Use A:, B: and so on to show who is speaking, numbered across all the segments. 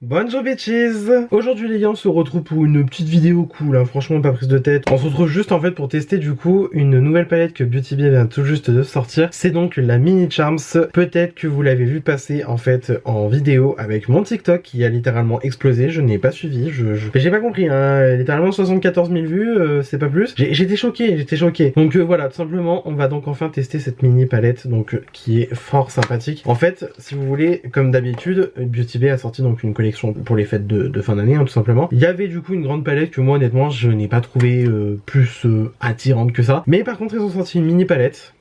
A: Bonjour bitches. Aujourd'hui les gars on se retrouve pour une petite vidéo cool, hein. Franchement pas prise de tête. On se retrouve juste en fait pour tester du coup une nouvelle palette que Beauty Bay vient tout juste de sortir. C'est donc la Mini Charms. Peut-être que vous l'avez vu passer en fait en vidéo avec mon TikTok qui a littéralement explosé. Je n'ai pas suivi, j'ai pas compris hein. Littéralement 74 000 vues, c'est pas plus. J'étais choqué. Donc voilà, tout simplement on va donc enfin tester cette mini palette donc qui est fort sympathique. En fait si vous voulez, comme d'habitude, Beauty Bay a sorti donc une collection pour les fêtes de fin d'année hein, tout simplement. Il y avait du coup une grande palette que moi honnêtement je n'ai pas trouvé plus attirante que ça. Mais par contre ils ont sorti une mini palette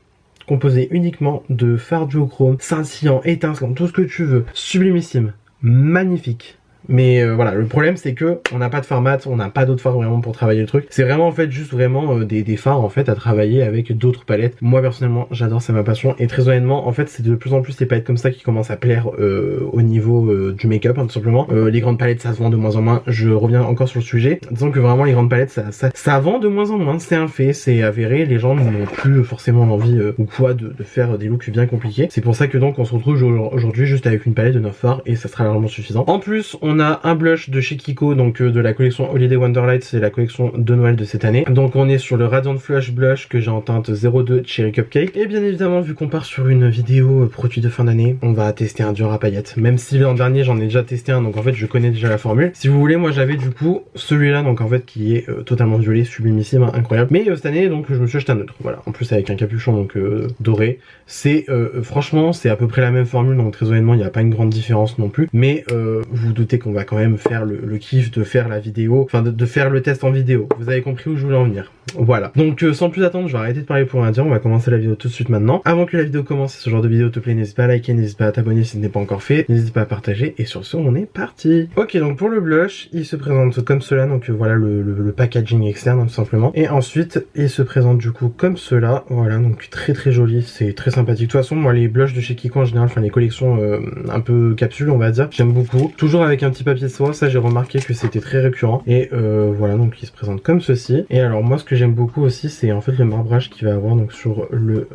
A: composée uniquement de fard duochrome, scintillant, étincelant, tout ce que tu veux, sublimissime, magnifique. Mais voilà, le problème c'est que on n'a pas de fard mat, on n'a pas d'autres fards vraiment pour travailler le truc. C'est vraiment en fait juste vraiment des fards en fait à travailler avec d'autres palettes. Moi personnellement j'adore, c'est ma passion. Et très honnêtement en fait c'est de plus en plus les palettes comme ça qui commencent à plaire au niveau du make-up hein, tout simplement. Les grandes palettes ça se vend de moins en moins. Je reviens encore sur le sujet. Disons que vraiment les grandes palettes ça vend de moins en moins. C'est un fait, c'est avéré. Les gens n'ont plus forcément l'envie ou quoi de faire des looks bien compliqués. C'est pour ça que donc on se retrouve aujourd'hui juste avec une palette de 9 fards et ça sera largement suffisant. En plus on a un blush de chez Kiko, donc de la collection Holiday Wonderlight, c'est la collection de Noël de cette année. Donc on est sur le Radiant Flush Blush que j'ai en teinte 02 Cherry Cupcake. Et bien évidemment, vu qu'on part sur une vidéo produit de fin d'année, on va tester un dur à paillettes. Même si l'an dernier j'en ai déjà testé un, donc en fait je connais déjà la formule. Si vous voulez, moi j'avais du coup celui-là, donc en fait qui est totalement violet, sublimissime, hein, incroyable. Mais cette année donc je me suis acheté un autre, voilà. En plus avec un capuchon donc doré. C'est franchement c'est à peu près la même formule, donc très honnêtement il n'y a pas une grande différence non plus. Mais vous doutez qu'on va quand même faire le kiff de faire la vidéo, enfin de faire le test en vidéo. Vous avez compris où je voulais en venir. Voilà. Donc sans plus attendre, je vais arrêter de parler pour rien dire. On va commencer la vidéo tout de suite maintenant. Avant que la vidéo commence, si ce genre de vidéo te plaît, n'hésite pas à liker, n'hésite pas à t'abonner si ce n'est pas encore fait, n'hésite pas à partager. Et sur ce, on est parti. Ok, donc pour le blush, il se présente comme cela. Donc voilà le packaging externe, hein, tout simplement. Et ensuite, il se présente du coup comme cela. Voilà, donc très joli, c'est très sympathique. De toute façon, moi les blushs de chez Kiko en général, enfin les collections un peu capsules, on va dire, j'aime beaucoup. Toujours avec un petit papier de soie, ça j'ai remarqué que c'était très récurrent. Et voilà, donc il se présente comme ceci. Et alors moi ce que j'aime beaucoup aussi, c'est en fait le marbrage qu'il va avoir donc sur le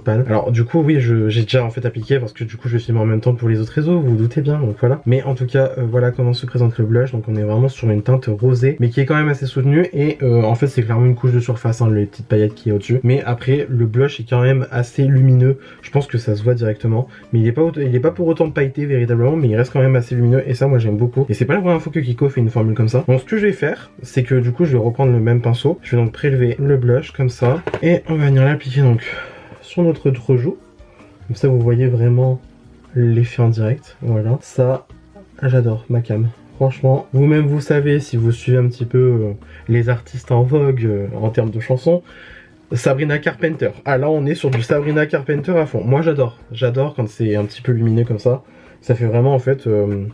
A: pan. Alors du coup oui, j'ai déjà en fait appliqué parce que du coup je vais filmer en même temps pour les autres réseaux, vous vous doutez bien, donc voilà. Mais en tout cas voilà comment se présente le blush. Donc on est vraiment sur une teinte rosée mais qui est quand même assez soutenue. Et en fait c'est clairement une couche de surface, hein, les petites paillettes qui est au dessus. Mais après le blush est quand même assez lumineux, je pense que ça se voit directement. Mais il est pas pour autant pailleté véritablement, mais il reste quand même assez lumineux. Et ça moi j'aime beaucoup. Et c'est pas la première fois que Kiko fait une formule comme ça. Donc ce que je vais faire, c'est que du coup je vais reprendre le même pinceau. Je vais donc prélever le blush comme ça. Et on va venir l'appliquer donc sur notre autre joue. Comme ça vous voyez vraiment l'effet en direct. Voilà. Ça, j'adore ma cam. Franchement, vous-même vous savez, si vous suivez un petit peu les artistes en vogue en termes de chansons, Sabrina Carpenter. Ah là on est sur du Sabrina Carpenter à fond. Moi j'adore quand c'est un petit peu lumineux comme ça. Ça fait vraiment en fait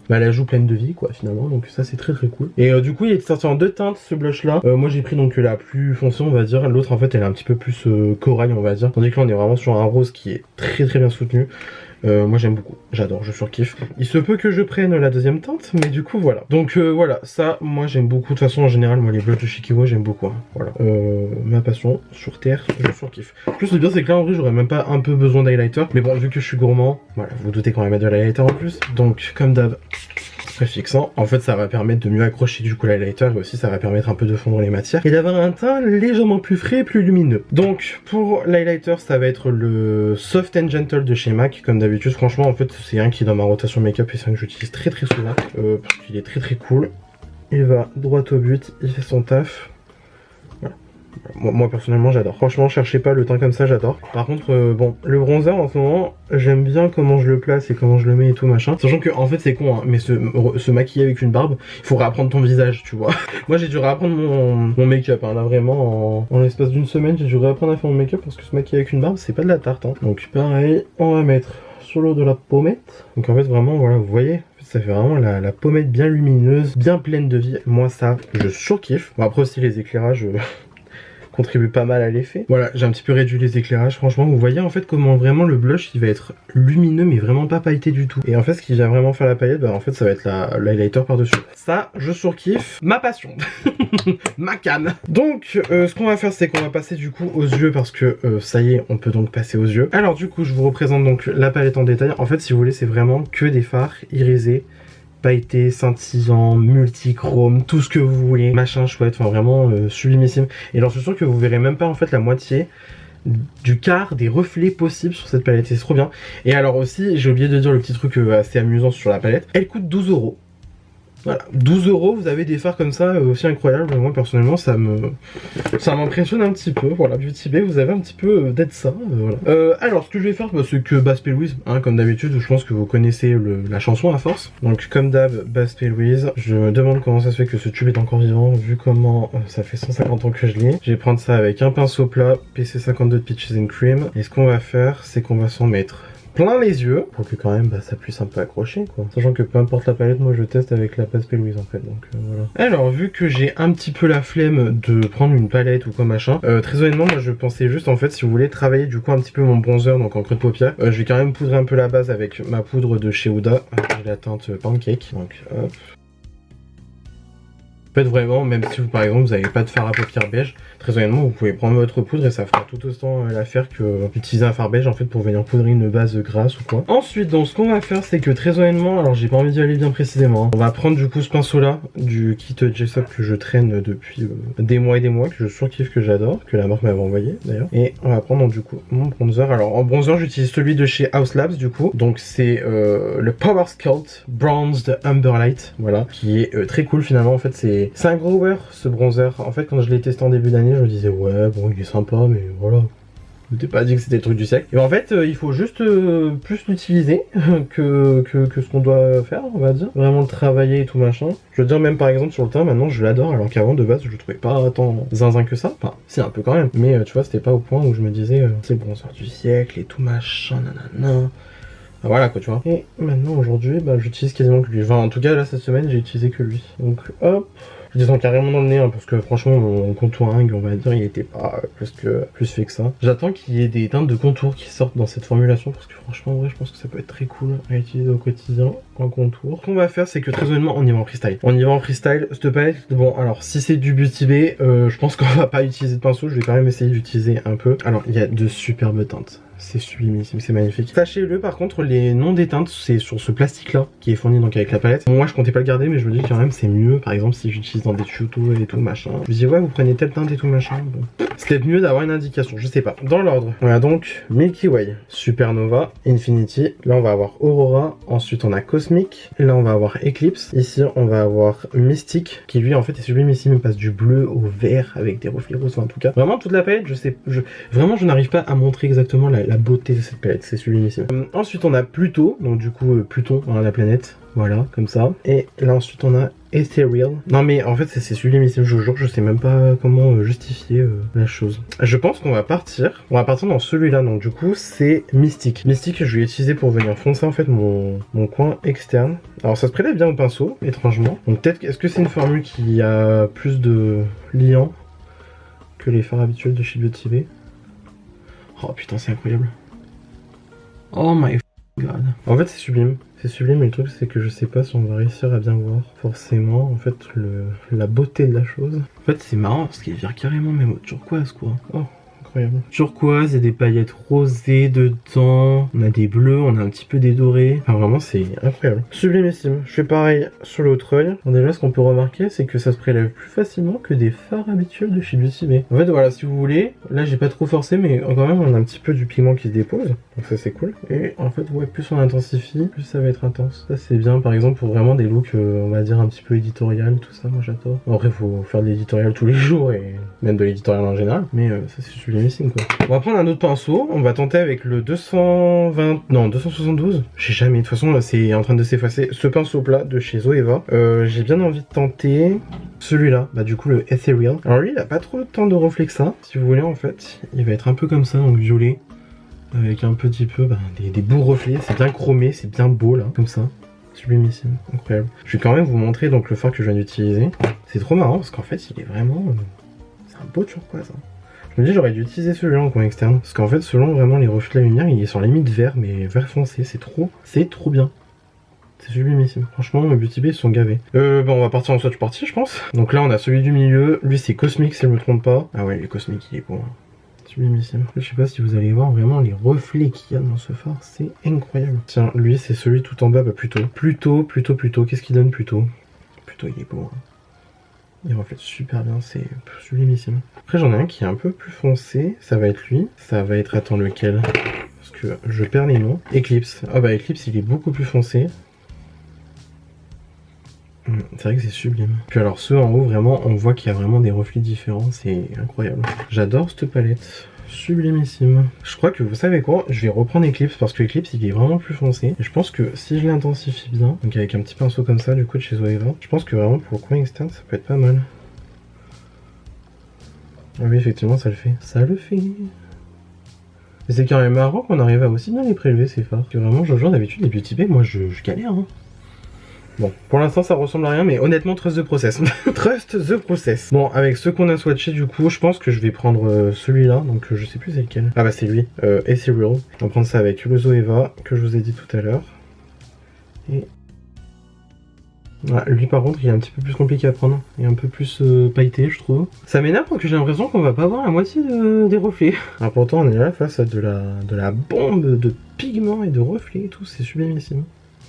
A: la joue pleine de vie quoi finalement, donc ça c'est très cool. Et du coup il est sorti en deux teintes ce blush là. Moi j'ai pris donc la plus foncée on va dire, l'autre en fait elle est un petit peu plus corail on va dire, tandis que là on est vraiment sur un rose qui est très bien soutenu. Moi j'aime beaucoup, j'adore, je surkiffe. Il se peut que je prenne la deuxième teinte, mais du coup voilà. Donc voilà, ça moi j'aime beaucoup. De toute façon en général moi les blushs de chez Kiko j'aime beaucoup, hein. Voilà. Ma passion sur terre, je surkiffe. En plus le bien c'est que là en vrai j'aurais même pas un peu besoin d'highlighter. Mais bon vu que je suis gourmand, voilà, vous doutez qu'on va mettre de l'highlighter en plus. Donc comme d'hab, très fixant. En fait ça va permettre de mieux accrocher du coup l'highlighter et aussi ça va permettre un peu de fondre les matières et d'avoir un teint légèrement plus frais et plus lumineux. Donc pour l'highlighter ça va être le Soft and Gentle de chez MAC comme d'habitude. Franchement en fait c'est un qui est dans ma rotation make-up et c'est un que j'utilise très souvent parce qu'il est très cool. Il va droit au but, il fait son taf. Voilà. Moi personnellement j'adore. Franchement cherchez pas le teint comme ça, j'adore. Par contre bon, le bronzer en ce moment j'aime bien comment je le place et comment je le mets et tout machin. Sachant que en fait c'est con hein, mais se maquiller avec une barbe, il faut réapprendre ton visage tu vois. Moi j'ai dû réapprendre mon make-up hein, là vraiment en l'espace d'une semaine j'ai dû réapprendre à faire mon make-up parce que se maquiller avec une barbe c'est pas de la tarte hein. Donc pareil, on va mettre sur l'eau de la pommette. Donc en fait vraiment voilà vous voyez, ça fait vraiment la pommette bien lumineuse, bien pleine de vie. Moi ça je surkiffe. Bon après aussi les éclairages contribue pas mal à l'effet. Voilà, j'ai un petit peu réduit les éclairages. Franchement, vous voyez en fait comment vraiment le blush il va être lumineux mais vraiment pas pailleté du tout. Et en fait, ce qui va vraiment faire la paillette, bah en fait, ça va être l'highlighter par-dessus. Ça, je surkiffe. Ma passion. Ma canne. Donc, ce qu'on va faire, c'est qu'on va passer du coup aux yeux parce que ça y est, on peut donc passer aux yeux. Alors du coup, je vous représente donc la palette en détail. En fait, si vous voulez, c'est vraiment que des fards irisés pailleté, scintillant, multichrome, tout ce que vous voulez, machin chouette, enfin vraiment sublimissime. Et j'en suis sûr que vous verrez même pas en fait la moitié du quart des reflets possibles sur cette palette, c'est trop bien. Et alors aussi, j'ai oublié de dire le petit truc assez amusant sur la palette, elle coûte 12 €. Voilà, 12 €, vous avez des fards comme ça aussi incroyables. Moi personnellement ça m'impressionne un petit peu. Voilà, Beauty Bay, vous avez un petit peu d'être ça. Voilà. Alors ce que je vais faire, bah, c'est que Basse Louise, hein, comme d'habitude, je pense que vous connaissez la chanson à force. Donc comme d'hab, Basse Louise, je me demande comment ça se fait que ce tube est encore vivant, vu comment ça fait 150 ans que je l'ai. Je vais prendre ça avec un pinceau plat, PC52 de Peaches and Cream. Et ce qu'on va faire, c'est qu'on va s'en mettre plein les yeux pour que quand même bah, ça puisse un peu accrocher quoi. Sachant que peu importe la palette, moi je teste avec la Basse Louise en fait, donc voilà. Alors vu que j'ai un petit peu la flemme de prendre une palette ou quoi machin, très honnêtement moi je pensais juste en fait, si vous voulez travailler du coup un petit peu mon bronzer, donc en creux de paupière, je vais quand même poudrer un peu la base avec ma poudre de chez Huda. J'ai la teinte Pancake, donc hop. En fait vraiment, même si vous par exemple vous n'avez pas de fard à paupières beige, très honnêtement vous pouvez prendre votre poudre et ça fera tout autant l'affaire que d'utiliser un fard beige en fait pour venir poudrer une base grasse ou quoi. Ensuite donc ce qu'on va faire c'est que très honnêtement, alors j'ai pas envie d'y aller bien précisément, hein. On va prendre du coup ce pinceau là du kit Jessup que je traîne depuis des mois et des mois, que je surkiffe, que j'adore, que la marque m'avait envoyé d'ailleurs. Et on va prendre donc, du coup mon bronzer. Alors en bronzer j'utilise celui de chez House Labs du coup, donc c'est le Power Sculpt Bronzed Amber Light, voilà, qui est très cool finalement. En fait c'est un grower ce bronzer. En fait quand je l'ai testé en début d'année je me disais ouais bon il est sympa mais voilà, je t'ai pas dit que c'était le truc du siècle. Et en fait il faut juste plus l'utiliser que ce qu'on doit faire, on va dire, vraiment le travailler et tout machin. Je veux dire même par exemple sur le teint maintenant je l'adore, alors qu'avant de base je le trouvais pas tant zinzin que ça, enfin si un peu quand même, mais tu vois c'était pas au point où je me disais c'est le bronzer du siècle et tout machin nanana. Voilà quoi tu vois. Et maintenant aujourd'hui bah j'utilise quasiment que lui, enfin en tout cas là cette semaine j'ai utilisé que lui, donc hop. Je descends carrément dans le nez hein, parce que franchement mon contouring on va dire il était pas plus fait que ça. J'attends qu'il y ait des teintes de contour qui sortent dans cette formulation parce que franchement en vrai je pense que ça peut être très cool à utiliser au quotidien en contour. Ce qu'on va faire c'est que très honnêtement on y va en freestyle. On y va en freestyle, cette palette, bon alors si c'est du Beauty Bay, je pense qu'on va pas utiliser de pinceau, je vais quand même essayer d'utiliser un peu. Alors il y a de superbes teintes. C'est sublimissime, c'est magnifique. Sachez-le par contre, les noms des teintes, c'est sur ce plastique là qui est fourni donc avec la palette. Moi je comptais pas le garder mais je me dis quand même c'est mieux. Par exemple si j'utilise dans des tutos et tout machin. Je me dis ouais vous prenez telle teinte et tout machin. Bon. C'est peut-être mieux d'avoir une indication, je sais pas. Dans l'ordre, on a donc Milky Way, Supernova, Infinity. Là on va avoir Aurora, ensuite on a Cosmic. Là on va avoir Eclipse. Ici on va avoir Mystique qui lui en fait est sublimissime, il passe du bleu au vert avec des reflets roses. Enfin, en tout cas vraiment toute la palette, vraiment je n'arrive pas à montrer exactement la beauté de cette palette, c'est sublimissime. Ensuite on a Pluto, donc du coup Pluton, hein, la planète, voilà, comme ça. Et là ensuite on a Ethereal. Non mais en fait c'est sublimissime, je vous jure, je sais même pas comment justifier la chose. Je pense qu'on va partir dans celui-là, donc du coup c'est Mystique. Mystique je vais utiliser pour venir foncer en fait mon coin externe. Alors ça se prélève bien au pinceau, étrangement. Donc peut-être, est-ce que c'est une formule qui a plus de liant que les fards habituels de chez Beauty Bay? Oh putain c'est incroyable. Oh my god. En fait c'est sublime mais le truc c'est que je sais pas si on va réussir à bien voir forcément en fait la beauté de la chose. En fait c'est marrant parce qu'il vire carrément même au turquoise quoi. Oh incroyable. Turquoise et des paillettes rosées dedans. On a des bleus, on a un petit peu des dorés. Enfin vraiment c'est incroyable. Sublimissime. Je fais pareil sur l'autre œil. Bon, déjà ce qu'on peut remarquer c'est que ça se prélève plus facilement que des fards habituels de chez Beauty Bay. En fait voilà, si vous voulez, là j'ai pas trop forcé mais quand même on a un petit peu du pigment qui se dépose. Donc ça c'est cool. Et en fait ouais, plus on intensifie, plus ça va être intense. Ça c'est bien par exemple pour vraiment des looks on va dire un petit peu éditorial, tout ça, moi j'adore. Après faut faire de l'éditorial tous les jours et même de l'éditorial en général. Mais ça c'est sublimissime quoi. On va prendre un autre pinceau, on va tenter avec le 272. J'ai jamais, de toute façon c'est en train de s'effacer. Ce pinceau plat de chez Zoeva. J'ai bien envie de tenter celui-là, bah du coup le Ethereal. Alors lui il a pas trop de temps de reflet que ça. Si vous voulez en fait, il va être un peu comme ça, donc violet. Avec un petit peu des beaux reflets, c'est bien chromé, c'est bien beau là, comme ça. Sublimissime, incroyable. Je vais quand même vous montrer donc le fard que je viens d'utiliser. C'est trop marrant parce qu'en fait il est vraiment... c'est un beau turquoise. Hein. Je me dis j'aurais dû utiliser celui-là en coin externe. Parce qu'en fait selon vraiment les reflets de la lumière, il est sur la limite vert, mais vert foncé, c'est trop bien. C'est sublimissime. Franchement, mes Beauty Bay ils sont gavés. Bon, on va partir en swatch party, je pense. Donc là, on a celui du milieu. Lui, c'est Cosmic, si je me trompe pas. Ah ouais, le Cosmic, il est beau. Hein. sublimissime. Je sais pas si vous allez voir vraiment les reflets qu'il y a dans ce fard, c'est incroyable. Tiens, lui c'est celui tout en bas, bah plutôt. Plutôt, qu'est-ce qu'il donne plutôt? Plutôt il est beau. Hein. Il reflète super bien, c'est sublimissime. Après j'en ai un qui est un peu plus foncé, ça va être lui. Ça va être, attends, lequel? Parce que je perds les noms. Eclipse. Ah bah Eclipse il est beaucoup plus foncé. C'est vrai que c'est sublime. Puis alors ceux en haut, vraiment, on voit qu'il y a vraiment des reflets différents, c'est incroyable. J'adore cette palette, sublimissime. Je crois que vous savez quoi, je vais reprendre Eclipse parce que Eclipse il est vraiment plus foncé. Et je pense que si je l'intensifie bien, donc avec un petit pinceau comme ça du coup de chez Zoeva, je pense que vraiment pour le coin externe ça peut être pas mal. Ah oui effectivement ça le fait. Ça le fait. Et c'est quand même marrant qu'on arrive à aussi bien les prélever ces fards. Parce que vraiment Jojo d'habitude les beauty bags, moi je galère hein. Bon, pour l'instant ça ressemble à rien, mais honnêtement trust the process. Trust the process. Bon, avec ceux qu'on a swatché du coup, je pense que je vais prendre celui-là, donc je sais plus c'est lequel. Ah bah c'est lui, Ethereal. On va prendre ça avec le Zoeva, que je vous ai dit tout à l'heure. Et... Ah, lui par contre il est un petit peu plus compliqué à prendre, il est un peu plus pailleté je trouve. Ça m'énerve parce que j'ai l'impression qu'on va pas voir la moitié des reflets. Ah, pourtant on est là face à de la bombe de pigments et de reflets et tout, c'est sublimissime.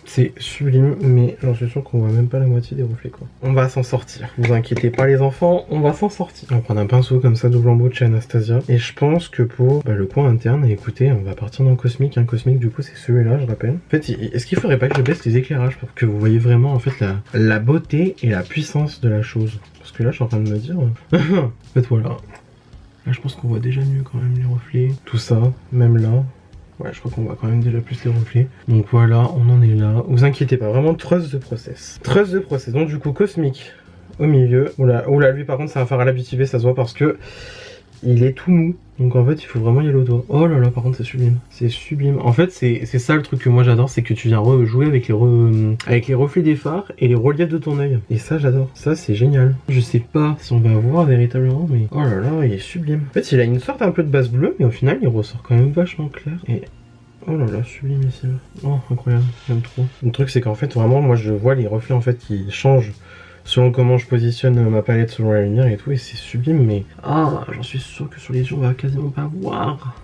A: C'est sublime, mais j'en suis sûr qu'on voit même pas la moitié des reflets quoi. On va s'en sortir, vous inquiétez pas les enfants, on va s'en sortir. On va prendre un pinceau comme ça double embout de chez Anastasia. Et je pense que pour le coin interne, écoutez, on va partir dans le Cosmic. Un Cosmic du coup c'est celui-là, je rappelle. En fait, est-ce qu'il faudrait pas que je baisse les éclairages pour que vous voyez vraiment en fait la beauté et la puissance de la chose? Parce que là je suis en train de me dire... en fait voilà. Là je pense qu'on voit déjà mieux quand même les reflets. Tout ça, même là. Ouais, je crois qu'on voit quand même déjà plus les reflets. Donc voilà, on en est là. Vous inquiétez pas, vraiment trust the process. Trust the process. Donc du coup, Cosmic au milieu. Oula, lui par contre, c'est un fard à la Beauty Bay, ça se voit parce que il est tout mou. Donc en fait, il faut vraiment y aller au doigt. Oh là là, par contre, c'est sublime. C'est sublime. En fait, c'est ça le truc que moi j'adore, c'est que tu viens jouer avec les reflets des phares et les reliefs de ton œil. Et ça, j'adore. Ça, c'est génial. Je sais pas si on va voir véritablement, mais oh là là, il est sublime. En fait, il a une sorte un peu de base bleue, mais au final, il ressort quand même vachement clair. Et oh là là, sublimissime. Oh, incroyable. J'aime trop. Le truc, c'est qu'en fait, vraiment, moi, je vois les reflets en fait qui changent selon comment je positionne ma palette selon la lumière et tout, et c'est sublime, mais ah, j'en suis sûr que sur les yeux on va quasiment pas voir.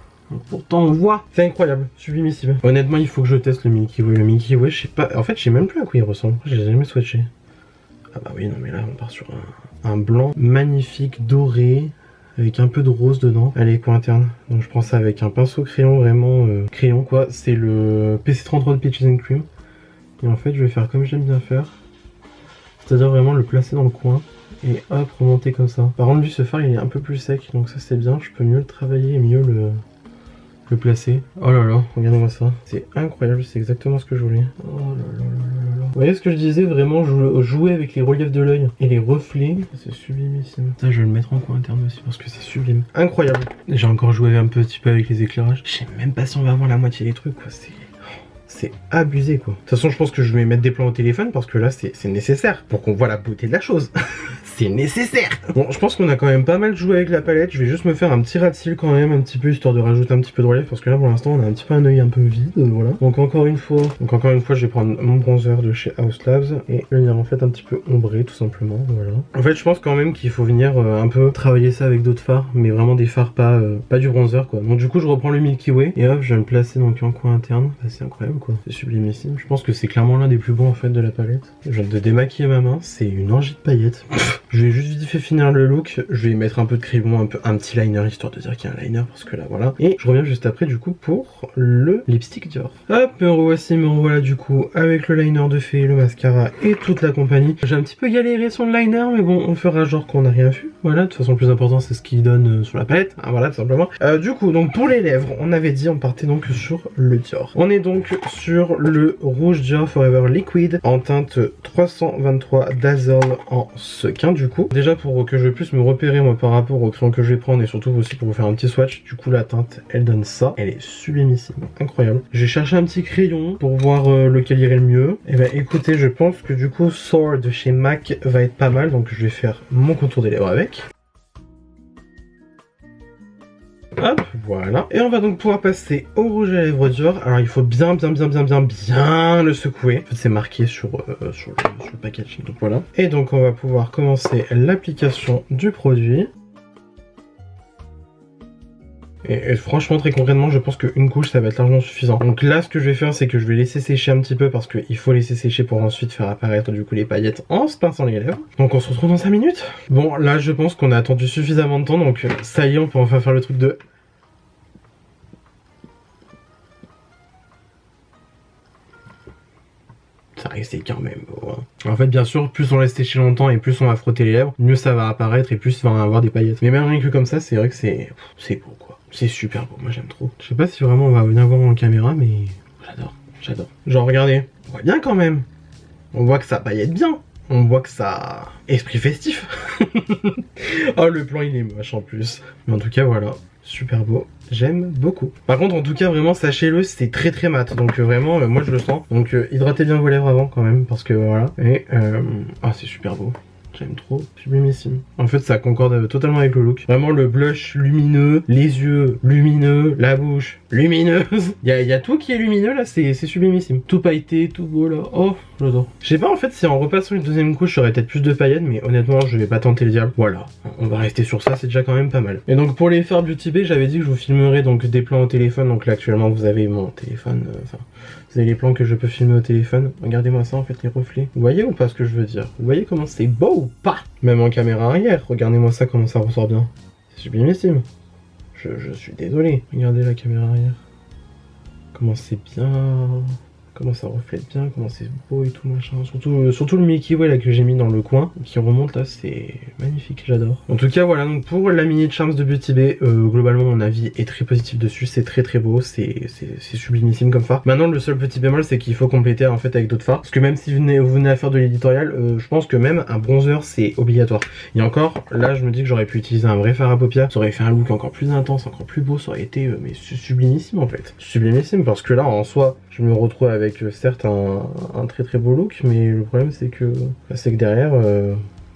A: Pourtant on voit. C'est incroyable, sublimissime. Honnêtement il faut que je teste le Milky Way. Le Milky Way, je sais pas, en fait je sais même plus à quoi il ressemble. J'ai jamais swatché. Ah bah oui, non mais là on part sur un blanc magnifique, doré, avec un peu de rose dedans. Allez, coin interne. Donc je prends ça avec un pinceau crayon, vraiment crayon quoi. C'est le PC33 de Peaches and Cream. Et en fait je vais faire comme j'aime bien faire. C'est-à-dire vraiment le placer dans le coin et hop, remonter comme ça. Par contre lui ce fard il est un peu plus sec, donc ça c'est bien, je peux mieux le travailler et mieux le placer. Oh là là, regardez-moi ça. C'est incroyable, c'est exactement ce que je voulais. Oh là là là là là. Vous voyez ce que je disais, vraiment jouer avec les reliefs de l'œil et les reflets, c'est sublimissime. Ça je vais le mettre en coin interne aussi parce que c'est sublime. Incroyable. J'ai encore joué un petit peu avec les éclairages. Je sais même pas si on va avoir la moitié des trucs quoi, c'est abusé quoi. De toute façon je pense que je vais mettre des plans au téléphone parce que là c'est nécessaire pour qu'on voit la beauté de la chose. C'est nécessaire. Bon je pense qu'on a quand même pas mal joué avec la palette. Je vais juste me faire un petit ras de cils quand même un petit peu histoire de rajouter un petit peu de relief parce que là pour l'instant on a un petit peu un œil un peu vide, voilà. Donc encore une fois je vais prendre mon bronzer de chez Haus Labs et venir en fait un petit peu ombrer tout simplement, voilà. En fait je pense quand même qu'il faut venir un peu travailler ça avec d'autres fards, mais vraiment des fards pas du bronzer quoi. Donc du coup je reprends le Milky Way et hop je vais me placer donc en coin interne. C'est incroyable quoi. C'est sublimissime. Je pense que c'est clairement l'un des plus bons en fait de la palette. Je viens de démaquiller ma main, c'est une orgie de paillettes. Je vais juste vite fait finir le look. Je vais mettre un peu de crayon, un petit liner histoire de dire qu'il y a un liner parce que là voilà. Et je reviens juste après du coup pour le lipstick Dior. Hop, me revoilà du coup avec le liner de fée, le mascara et toute la compagnie. J'ai un petit peu galéré sur le liner mais bon on fera genre qu'on n'a rien vu. Voilà, de toute façon le plus important c'est ce qu'il donne sur la palette. Ah, voilà tout simplement. Du coup donc pour les lèvres on avait dit on partait donc sur le Dior. On est donc sur le rouge Dior Forever Liquid en teinte 323 Dazzle en sequin du coup. Déjà pour que je puisse me repérer moi par rapport au crayon que je vais prendre et surtout aussi pour vous faire un petit swatch, du coup la teinte elle donne ça. Elle est sublimissime, incroyable. J'ai cherché un petit crayon pour voir lequel irait le mieux. Et bah écoutez je pense que du coup Soar de chez MAC va être pas mal donc je vais faire mon contour des lèvres avec. Hop, voilà. Et on va donc pouvoir passer au rouge à lèvres Dior. Alors il faut bien le secouer. En fait c'est marqué sur le packaging, donc voilà. Et donc on va pouvoir commencer l'application du produit. Et franchement, très concrètement, je pense qu'une couche, ça va être largement suffisant. Donc là, ce que je vais faire, c'est que je vais laisser sécher un petit peu parce qu'il faut laisser sécher pour ensuite faire apparaître du coup les paillettes en se pinçant les lèvres. Donc on se retrouve dans 5 minutes. Bon, là, je pense qu'on a attendu suffisamment de temps, donc ça y est, on peut enfin faire le truc de... Ça restait quand même beau, hein. En fait, bien sûr, plus on laisse sécher longtemps et plus on va frotter les lèvres, mieux ça va apparaître et plus il va y avoir des paillettes. Mais même rien que comme ça, c'est vrai que c'est beau, quoi. C'est super beau, moi j'aime trop. Je sais pas si vraiment on va bien voir en caméra, mais j'adore. Genre, regardez, on voit bien quand même. On voit que ça paillette bien. On voit que ça... Esprit festif. Oh, le plan, il est moche en plus. Mais en tout cas, voilà. Super beau, j'aime beaucoup. Par contre, en tout cas, vraiment, sachez-le, c'est très mat. Donc vraiment, moi je le sens. Donc hydratez bien vos lèvres avant quand même, parce que voilà. Et ah, c'est super beau. J'aime trop, sublimissime. En fait, ça concorde totalement avec le look. Vraiment, le blush lumineux, les yeux lumineux, la bouche lumineuse. Il y a tout qui est lumineux là, c'est sublimissime. Tout pailleté, tout beau là. Oh, j'adore. Je sais pas en fait si en repassant une deuxième couche, j'aurais peut-être plus de paillettes, mais honnêtement, je vais pas tenter le diable. Voilà, on va rester sur ça, c'est déjà quand même pas mal. Et donc pour les faire Beauty Bay, j'avais dit que je vous filmerais donc des plans au téléphone. Donc là, actuellement, vous avez mon téléphone, vous avez les plans que je peux filmer au téléphone. Regardez-moi ça en fait, les reflets. Vous voyez ou pas ce que je veux dire? Vous voyez comment c'est beau ou pas? Même en caméra arrière, regardez-moi ça comment ça ressort bien. C'est sublimissime. Je suis désolé. Regardez la caméra arrière. Comment c'est bien. Comment ça reflète bien, comment c'est beau et tout machin. Surtout le Milky Way là que j'ai mis dans le coin, qui remonte là, c'est magnifique, j'adore. En tout cas voilà, donc pour la mini Charms de Beauty Bay, globalement mon avis est très positif dessus, c'est très beau, c'est sublimissime comme phare. Maintenant le seul petit bémol c'est qu'il faut compléter en fait avec d'autres fards, parce que même si vous venez à faire de l'éditorial, je pense que même un bronzer c'est obligatoire. Et encore, là je me dis que j'aurais pu utiliser un vrai fard à paupières, ça aurait fait un look encore plus intense, encore plus beau, ça aurait été mais sublimissime en fait. Sublimissime parce que là en soi, je me retrouve avec certes un très beau look, mais le problème c'est que derrière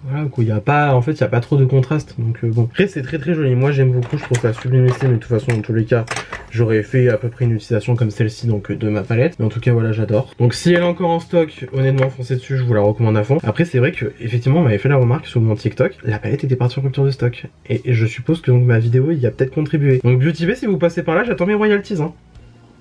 A: voilà quoi, il y a pas trop de contraste, donc bon. Après c'est très joli, moi j'aime beaucoup, je trouve ça sublimissime, mais de toute façon dans tous les cas j'aurais fait à peu près une utilisation comme celle-ci donc de ma palette, mais en tout cas voilà, j'adore. Donc si elle est encore en stock, honnêtement foncez dessus, je vous la recommande à fond. Après c'est vrai que effectivement on m'avait fait la remarque sur mon TikTok, la palette était partie en rupture de stock, et je suppose que donc ma vidéo y a peut-être contribué. Donc Beauty Bay, si vous passez par là, j'attends mes royalties, hein.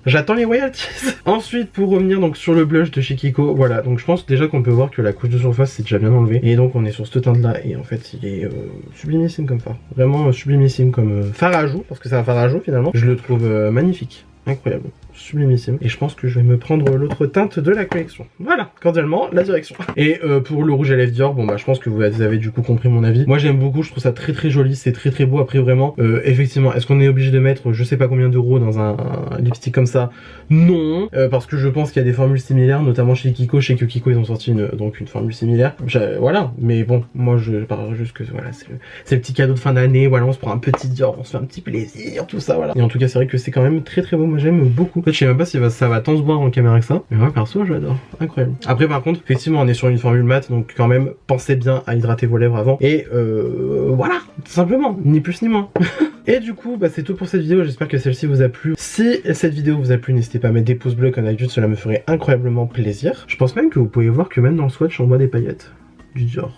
A: J'attends les royalties. Ensuite, pour revenir donc sur le blush de chez Kiko, voilà, donc je pense déjà qu'on peut voir que la couche de surface c'est déjà bien enlevé. Et donc on est sur ce teinte là, et en fait il est sublimissime comme phare. Vraiment sublimissime comme phare à ajout, parce que c'est un phare à ajout finalement. Je le trouve magnifique, incroyable, sublimissime. Et je pense que je vais me prendre l'autre teinte de la collection. Voilà, cordialement, la direction. Et pour le rouge à lèvres Dior, bon bah je pense que vous avez du coup compris mon avis. Moi j'aime beaucoup, je trouve ça très joli, c'est très beau. Après vraiment, effectivement, est-ce qu'on est obligé de mettre je sais pas combien d'euros dans un lipstick comme ça? Non, parce que je pense qu'il y a des formules similaires, notamment chez Kiko. Je sais que Kiko ils ont sorti une formule similaire. Voilà, mais bon, moi je parle juste que voilà, c'est le petit cadeau de fin d'année, voilà, on se prend un petit Dior, on se fait un petit plaisir, tout ça, voilà. Et en tout cas c'est vrai que c'est quand même très beau, moi j'aime beaucoup. En fait je sais même pas si ça va tant se voir en caméra que ça, mais moi perso j'adore, incroyable. Après par contre, effectivement on est sur une formule mat, donc quand même pensez bien à hydrater vos lèvres avant. Et voilà, tout simplement, ni plus ni moins. Et du coup, bah, c'est tout pour cette vidéo, j'espère que celle-ci vous a plu. Si cette vidéo vous a plu, n'hésitez pas à mettre des pouces bleus comme d'habitude, cela me ferait incroyablement plaisir. Je pense même que vous pouvez voir que même dans le swatch on voit des paillettes du Dior.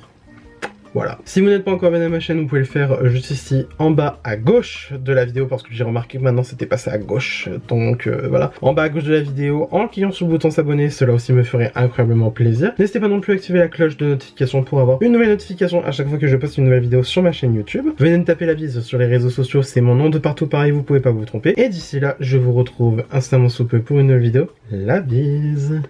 A: Voilà. Si vous n'êtes pas encore abonné à ma chaîne, vous pouvez le faire juste ici en bas à gauche de la vidéo, parce que j'ai remarqué que maintenant c'était passé à gauche. Donc voilà, en bas à gauche de la vidéo, en cliquant sur le bouton s'abonner, cela aussi me ferait incroyablement plaisir. N'hésitez pas non plus à activer la cloche de notification pour avoir une nouvelle notification à chaque fois que je poste une nouvelle vidéo sur ma chaîne YouTube. Venez me taper la bise sur les réseaux sociaux, c'est mon nom de partout pareil, vous pouvez pas vous tromper. Et d'ici là, je vous retrouve instamment sous peu pour une nouvelle vidéo. La bise.